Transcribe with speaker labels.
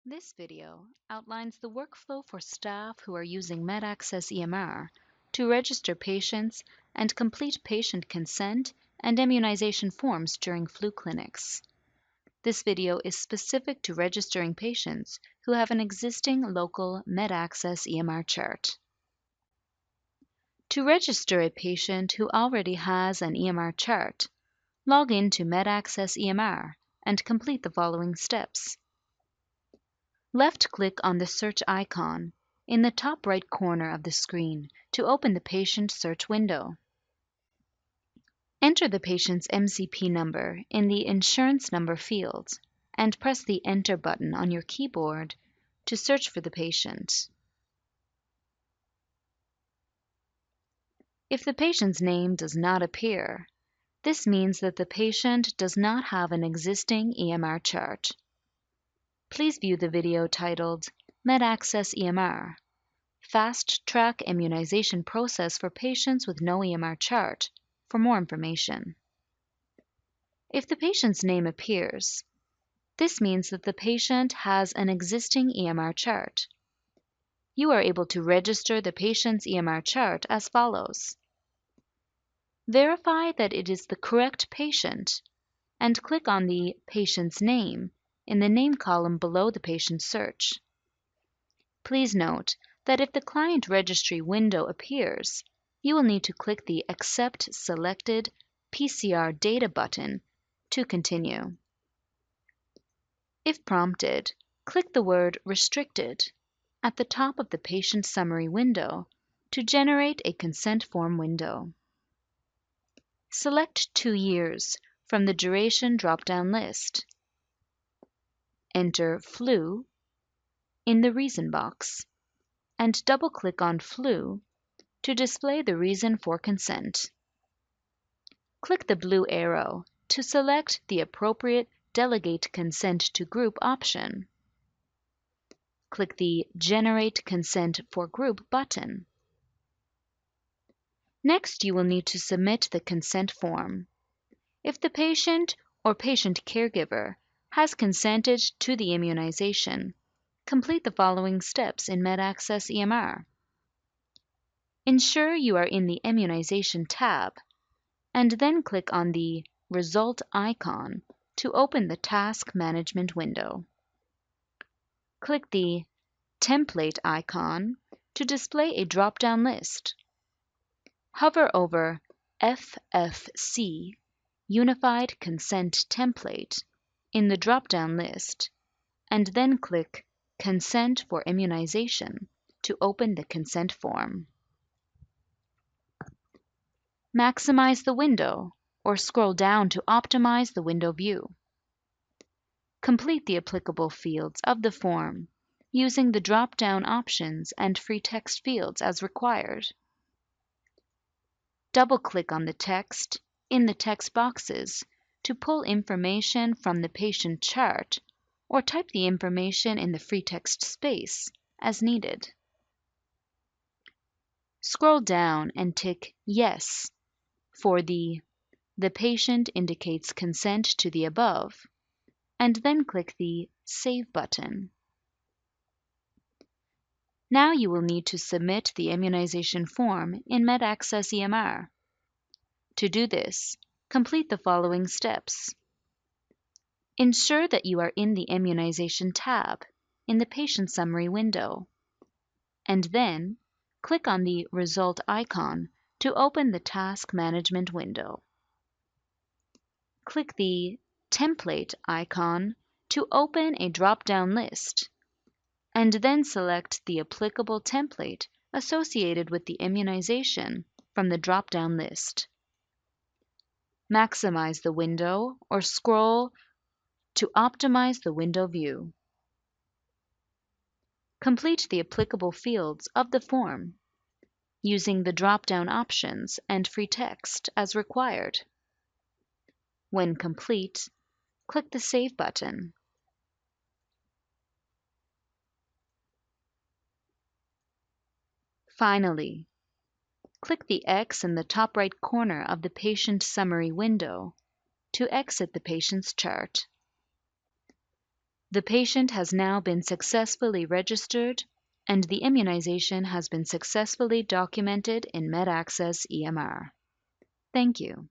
Speaker 1: This video outlines the workflow for staff who are using MedAccess EMR to register patients and complete patient consent and immunization forms during flu clinics. This video is specific to registering patients who have an existing local MedAccess EMR chart. To register a patient who already has an EMR chart, log in to MedAccess EMR and complete the following steps. Left-click on the search icon in the top right corner of the screen to open the patient search window. Enter the patient's MCP number in the insurance number field and press the Enter button on your keyboard to search for the patient. If the patient's name does not appear, this means that the patient does not have an existing EMR chart. Please view the video titled MedAccess EMR, Fast Track Immunization Process for Patients with No EMR Chart for more information. If the patient's name appears, this means that the patient has an existing EMR chart. You are able to register the patient's EMR chart as follows. Verify that it is the correct patient and click on the patient's name in the name column below the patient search. Please note that if the client registry window appears, you will need to click the Accept Selected PCR Data button to continue. If prompted, click the word Restricted at the top of the patient summary window to generate a consent form window. Select 2 years from the duration drop-down list. Enter flu in the reason box and double-click on flu to display the reason for consent. Click the blue arrow to select the appropriate Delegate Consent to Group option. Click the Generate Consent for Group button. Next, you will need to submit the consent form. If the patient or patient caregiver has consented to the immunization, complete the following steps in MedAccess EMR. Ensure you are in the Immunization tab, and then click on the Result icon to open the Task Management window. Click the Template icon to display a drop-down list. Hover over FFC Unified Consent Template in the drop-down list, and then click Consent for Immunization to open the consent form. Maximize the window or scroll down to optimize the window view. Complete the applicable fields of the form using the drop-down options and free text fields as required. Double-click on the text in the text boxes to pull information from the patient chart or type the information in the free text space as needed. Scroll down and tick Yes for the patient indicates consent to the above, and then click the Save button. Now you will need to submit the immunization form in MedAccess EMR. To do this, complete the following steps. Ensure that you are in the Immunization tab in the Patient Summary window, and then click on the Result icon to open the Task Management window. Click the Template icon to open a drop-down list, and then select the applicable template associated with the immunization from the drop-down list. Maximize the window or scroll to optimize the window view. Complete the applicable fields of the form using the drop-down options and free text as required. When complete, click the Save button. Finally, click the X in the top right corner of the Patient Summary window to exit the patient's chart. The patient has now been successfully registered, and the immunization has been successfully documented in MedAccess EMR. Thank you.